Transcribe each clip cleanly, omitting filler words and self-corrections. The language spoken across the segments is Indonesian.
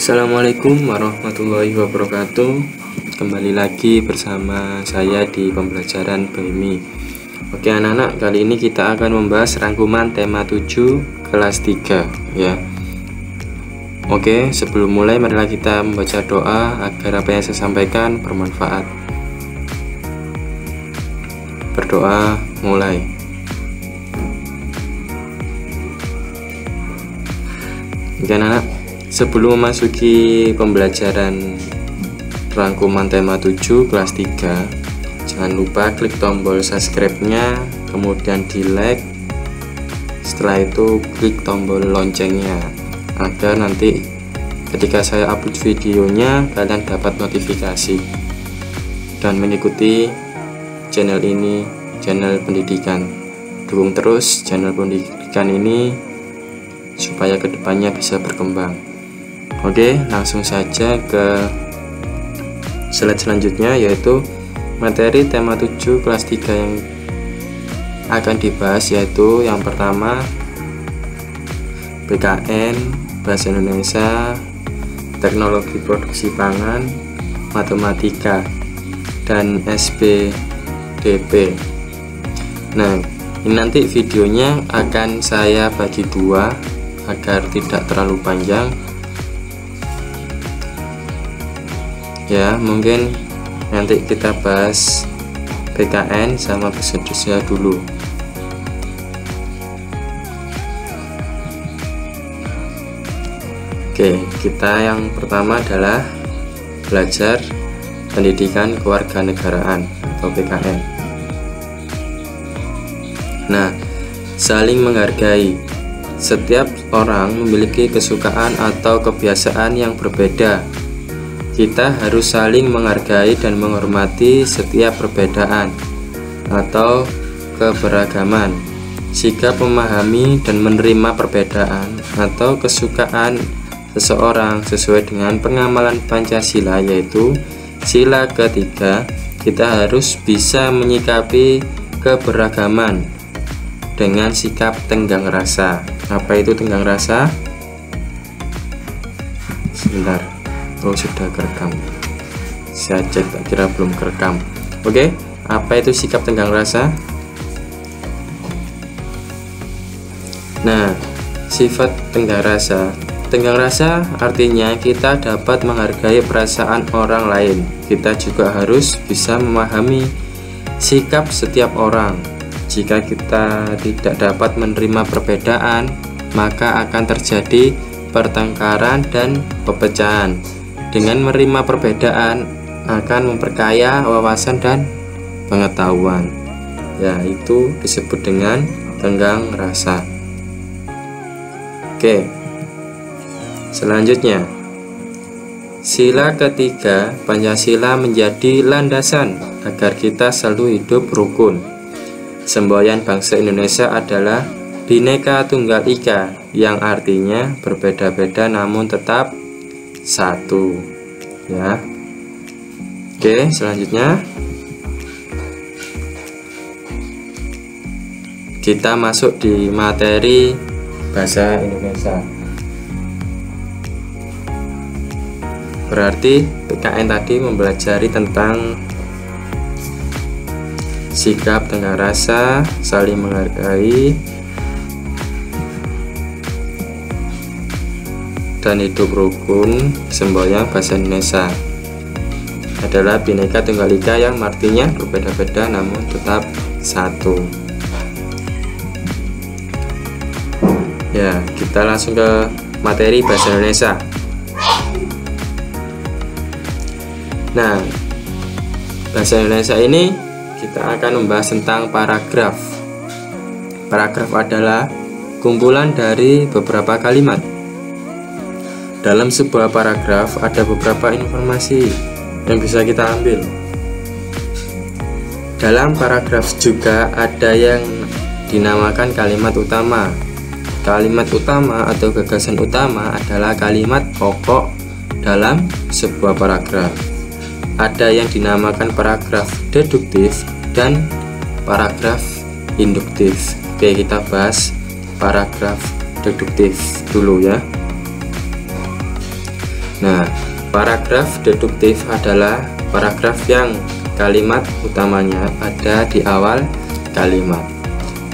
Assalamualaikum warahmatullahi wabarakatuh. Kembali lagi bersama saya di pembelajaran BMI. Oke anak-anak, kali ini kita akan membahas rangkuman tema 7 kelas 3 ya. Oke, sebelum mulai marilah kita membaca doa agar apa yang saya sampaikan bermanfaat. Berdoa mulai. Oke anak-anak, sebelum memasuki pembelajaran rangkuman tema 7 kelas 3, jangan lupa klik tombol subscribe-nya, kemudian di like, setelah itu klik tombol loncengnya agar nanti ketika saya upload videonya kalian dapat notifikasi dan mengikuti channel ini, channel pendidikan. Dukung terus channel pendidikan ini supaya kedepannya bisa berkembang. Oke, langsung saja ke slide selanjutnya, yaitu materi tema 7 kelas 3 yang akan dibahas, yaitu yang pertama PKN, Bahasa Indonesia, Teknologi Produksi Pangan, Matematika, dan SPDP. Nah, ini nanti videonya akan saya bagi dua agar tidak terlalu panjang ya. Mungkin nanti kita bahas PKN sama Bahasa Indonesia dulu. Oke, kita yang pertama adalah belajar pendidikan kewarganegaraan atau PKN. Nah, saling menghargai. Setiap orang memiliki kesukaan atau kebiasaan yang berbeda. Kita harus saling menghargai dan menghormati setiap perbedaan atau keberagaman. Sikap memahami dan menerima perbedaan atau kesukaan seseorang sesuai dengan pengamalan Pancasila, yaitu sila ketiga. Kita harus bisa menyikapi keberagaman dengan sikap tenggang rasa. Apa itu tenggang rasa? Sebentar. Oh, sudah kerekam. Saya cek, tak kira belum kerekam. Oke, apa itu sikap tenggang rasa? Nah, sifat tenggang rasa. Tenggang rasa artinya kita dapat menghargai perasaan orang lain. Kita juga harus bisa memahami sikap setiap orang. Jika kita tidak dapat menerima perbedaan, maka akan terjadi pertengkaran dan perpecahan. Dengan menerima perbedaan akan memperkaya wawasan dan pengetahuan. Ya, itu disebut dengan tenggang rasa. Oke. Selanjutnya, sila ketiga Pancasila menjadi landasan agar kita selalu hidup rukun. Semboyan bangsa Indonesia adalah Bhinneka Tunggal Ika, yang artinya berbeda-beda namun tetap satu ya. Oke, selanjutnya kita masuk di materi bahasa Indonesia. Berarti PKN tadi mempelajari tentang sikap tenggang rasa, saling menghargai, dan hidup rukun. Semboyan bahasa Indonesia adalah Bhinneka Tunggal Ika, yang artinya berbeda-beda namun tetap satu. Ya, kita langsung ke materi bahasa Indonesia. Nah, bahasa Indonesia ini kita akan membahas tentang paragraf. Paragraf adalah kumpulan dari beberapa kalimat. Dalam sebuah paragraf ada beberapa informasi yang bisa kita ambil. Dalam paragraf juga ada yang dinamakan kalimat utama. Kalimat utama atau gagasan utama adalah kalimat pokok dalam sebuah paragraf. Ada yang dinamakan paragraf deduktif dan paragraf induktif. Oke, kita bahas paragraf deduktif dulu ya. Nah, paragraf deduktif adalah paragraf yang kalimat utamanya ada di awal kalimat.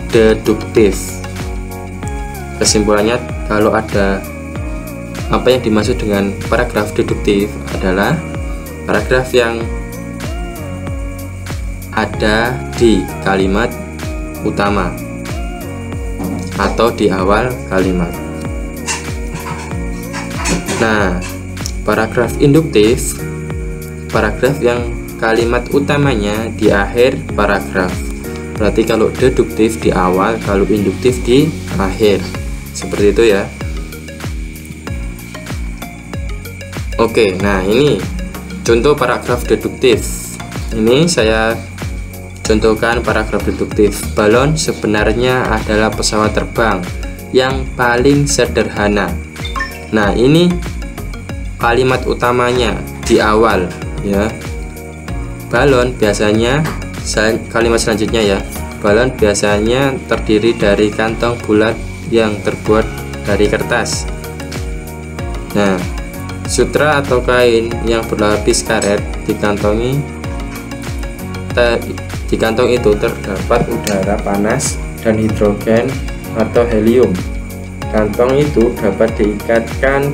Deduktif. Kesimpulannya, kalau ada apa yang dimaksud dengan paragraf deduktif adalah paragraf yang ada di kalimat utama atau di awal kalimat. Nah, paragraf induktif, paragraf yang kalimat utamanya di akhir paragraf. Berarti kalau deduktif di awal, kalau induktif di akhir. Seperti itu ya. Oke, nah ini contoh paragraf deduktif. Ini saya contohkan paragraf deduktif. Balon sebenarnya adalah pesawat terbang yang paling sederhana. Nah, ini kalimat utamanya di awal ya. Balon biasanya, kalimat selanjutnya ya. Balon biasanya terdiri dari kantong bulat yang terbuat dari kertas. Nah, sutra atau kain yang berlapis karet di kantong itu terdapat udara panas dan hidrogen atau helium. Kantong itu dapat diikatkan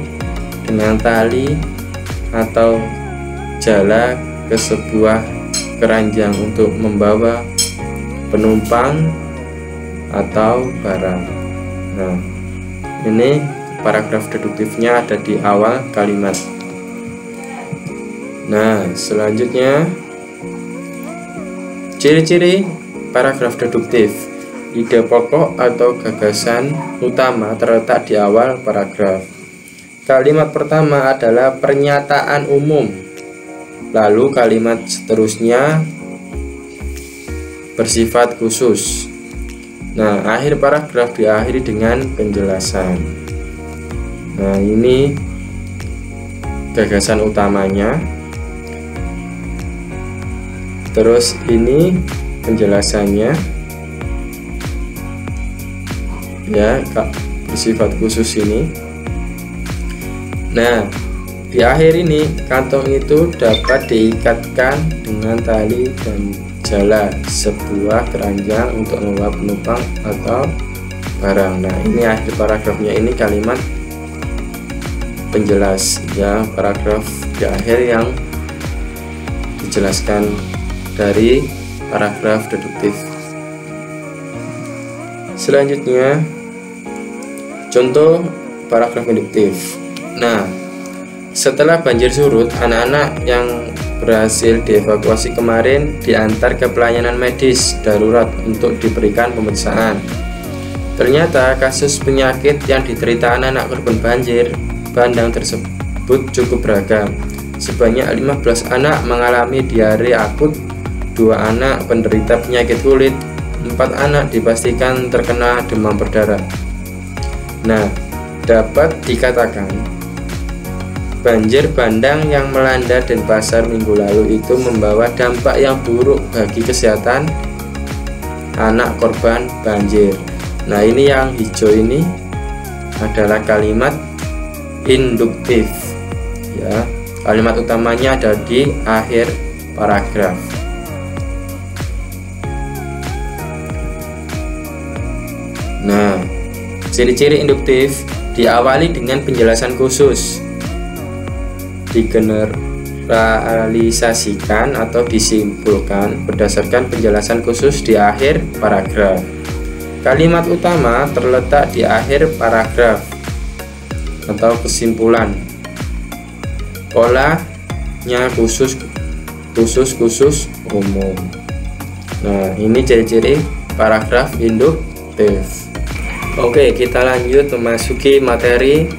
dengan tali atau jala ke sebuah keranjang untuk membawa penumpang atau barang. Nah, ini paragraf deduktifnya ada di awal kalimat. Nah, selanjutnya ciri-ciri paragraf deduktif. Ide pokok atau gagasan utama terletak di awal paragraf. Kalimat pertama adalah pernyataan umum. Lalu kalimat seterusnya bersifat khusus. Nah, akhir paragraf diakhiri dengan penjelasan. Nah, ini gagasan utamanya. Terus ini penjelasannya ya, bersifat khusus ini. Nah, di akhir ini kantong itu dapat diikatkan dengan tali dan jala sebuah keranjang untuk membawa penumpang atau barang. Nah, ini akhir paragrafnya, ini kalimat penjelas ya, paragraf di akhir yang dijelaskan dari paragraf deduktif. Selanjutnya contoh paragraf induktif. Nah, setelah banjir surut, anak-anak yang berhasil dievakuasi kemarin diantar ke pelayanan medis darurat untuk diberikan pemeriksaan. Ternyata kasus penyakit yang diderita anak-anak korban banjir bandang tersebut cukup beragam. Sebanyak 15 anak mengalami diare akut, 2 anak penderita penyakit kulit, 4 anak dipastikan terkena demam berdarah. Nah, dapat dikatakan banjir bandang yang melanda Denpasar minggu lalu itu membawa dampak yang buruk bagi kesehatan anak korban banjir. Nah, ini yang hijau ini adalah kalimat induktif ya. Kalimat utamanya ada di akhir paragraf. Nah, ciri-ciri induktif diawali dengan penjelasan khusus, digeneralisasikan atau disimpulkan berdasarkan penjelasan khusus di akhir paragraf. Kalimat utama terletak di akhir paragraf atau kesimpulan. Polanya khusus umum. Nah, ini ciri-ciri paragraf induktif. Oke, kita lanjut memasuki materi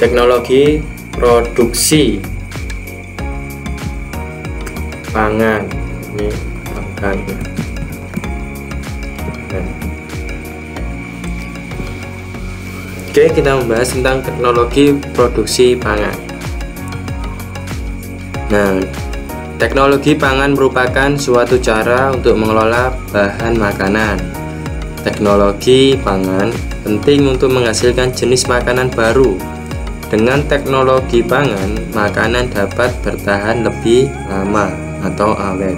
teknologi produksi pangan. Ini pangan. Oke, kita membahas tentang teknologi produksi pangan. Nah, teknologi pangan merupakan suatu cara untuk mengelola bahan makanan. Teknologi pangan penting untuk menghasilkan jenis makanan baru Dengan teknologi pangan, makanan dapat bertahan lebih lama atau awet.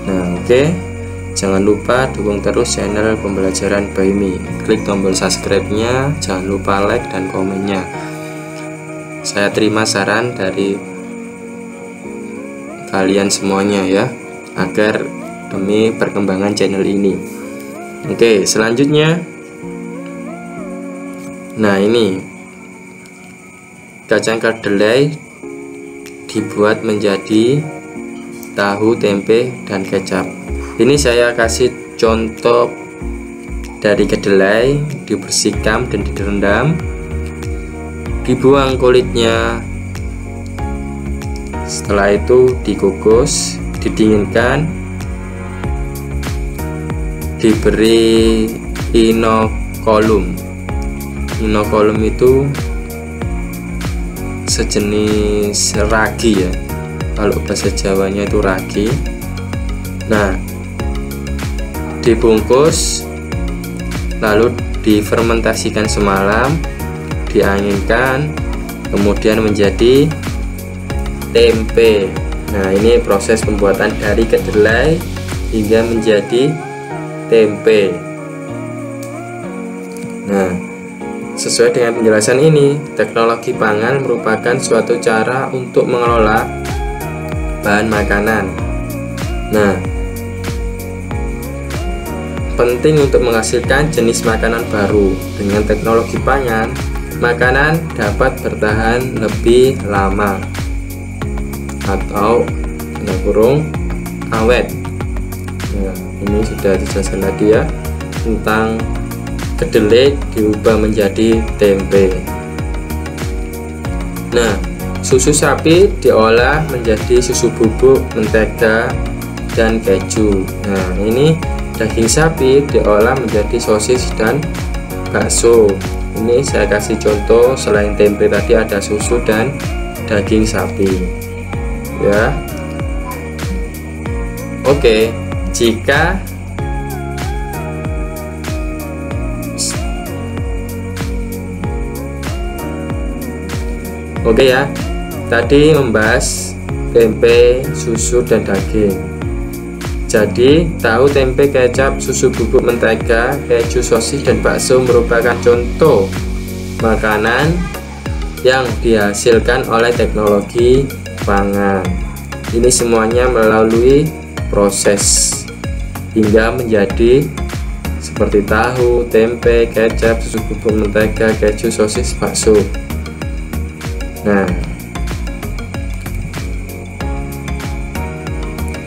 Nah, oke. Jangan lupa dukung terus channel pembelajaran by Me. Klik tombol subscribe-nya, jangan lupa like dan komennya. Saya terima saran dari kalian semuanya ya, agar demi perkembangan channel ini. Oke, selanjutnya. Nah, ini kacang kedelai dibuat menjadi tahu, tempe, dan kecap. Ini saya kasih contoh dari kedelai, dibersihkan dan direndam, dibuang kulitnya, setelah itu dikukus, didinginkan, diberi inokulum. Inokulum itu sejenis ragi ya, kalau bahasa Jawanya itu ragi. Nah, dibungkus lalu difermentasikan semalam, dianginkan, kemudian menjadi tempe. Nah, ini proses pembuatan dari kedelai hingga menjadi tempe. Nah, sesuai dengan penjelasan ini, teknologi pangan merupakan suatu cara untuk mengelola bahan makanan. Nah, penting untuk menghasilkan jenis makanan baru. Dengan teknologi pangan, makanan dapat bertahan lebih lama atau awet. Nah, ini sudah dijelaskan tadi ya, tentang kedelai diubah menjadi tempe. Nah, susu sapi diolah menjadi susu bubuk, mentega, dan keju. Nah, ini daging sapi diolah menjadi sosis dan bakso. Ini saya kasih contoh, selain tempe tadi ada susu dan daging sapi ya. Oke, jika ya, tadi membahas tempe, susu, dan daging. Jadi, tahu, tempe, kecap, susu bubuk, mentega, keju, sosis, dan bakso merupakan contoh makanan yang dihasilkan oleh teknologi pangan. Ini semuanya melalui proses hingga menjadi seperti tahu, tempe, kecap, susu bubuk, mentega, keju, sosis, bakso.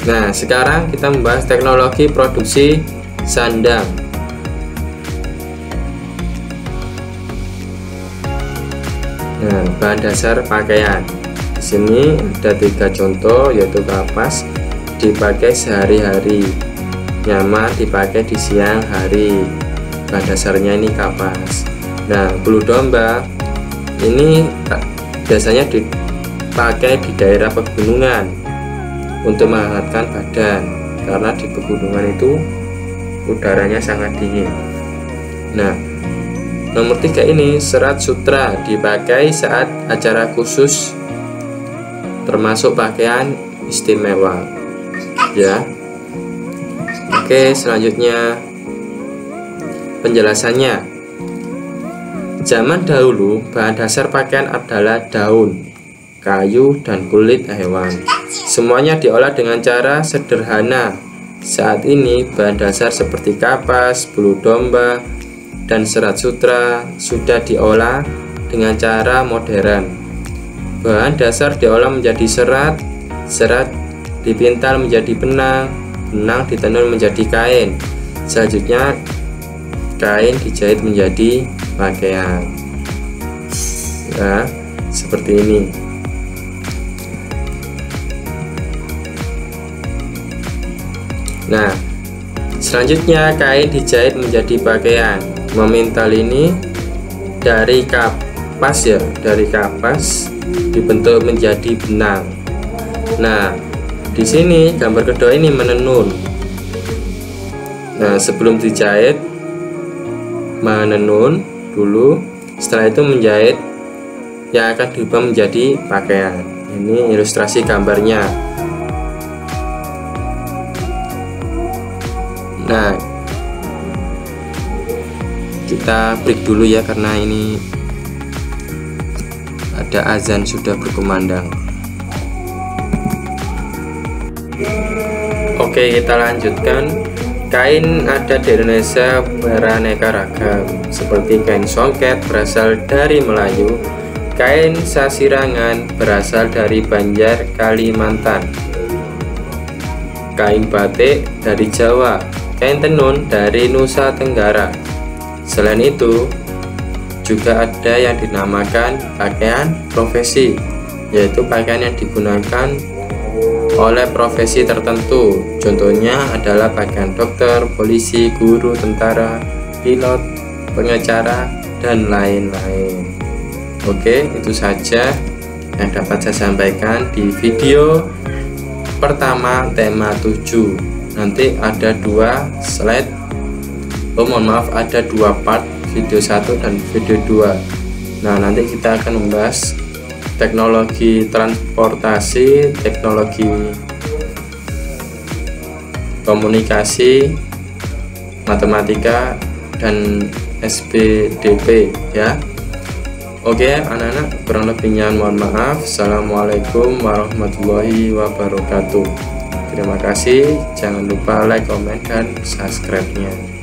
Nah, sekarang kita membahas teknologi produksi sandang. Nah, bahan dasar pakaian. Di sini ada 3 contoh, yaitu kapas dipakai sehari-hari, nyaman dipakai di siang hari. Bahan dasarnya ini kapas. Nah, bulu domba ini biasanya dipakai di daerah pegunungan untuk menghangatkan badan, karena di pegunungan itu udaranya sangat dingin. Nah, nomor 3 ini serat sutra dipakai saat acara khusus, termasuk pakaian istimewa ya. Oke, selanjutnya penjelasannya. Zaman dahulu, bahan dasar pakaian adalah daun, kayu, dan kulit hewan. Semuanya diolah dengan cara sederhana. Saat ini, bahan dasar seperti kapas, bulu domba, dan serat sutra sudah diolah dengan cara modern. Bahan dasar diolah menjadi serat, serat dipintal menjadi benang, benang ditenun menjadi kain. Selanjutnya, kain dijahit menjadi pakaian ya, seperti ini. Nah, selanjutnya kain dijahit menjadi pakaian. Memintal ini dari kapas ya, dari kapas dibentuk menjadi benang. Nah, di sini gambar kedua ini menenun. Nah, sebelum dijahit menenun dulu, setelah itu menjahit yang akan diubah menjadi pakaian. Ini ilustrasi gambarnya. Nah, kita break dulu ya, karena ini ada azan sudah berkumandang. Oke, kita lanjutkan. Kain ada di Indonesia beraneka ragam, seperti kain songket berasal dari Melayu, kain sasirangan berasal dari Banjar, Kalimantan, kain batik dari Jawa, kain tenun dari Nusa Tenggara. Selain itu, juga ada yang dinamakan pakaian profesi, yaitu pakaian yang digunakan oleh profesi tertentu. Contohnya adalah pakaian dokter, polisi, guru, tentara, pilot, pengacara, dan lain-lain. Oke, itu saja yang dapat saya sampaikan di video pertama tema 7. Nanti ada 2 slide, mohon maaf, ada 2 part, video 1 dan video 2. Nah, nanti kita akan membahas teknologi transportasi, teknologi komunikasi, matematika, dan SPDP ya. Oke anak-anak, kurang lebihnya mohon maaf. Assalamualaikum warahmatullahi wabarakatuh. Terima kasih, jangan lupa like, comment, dan subscribe-nya.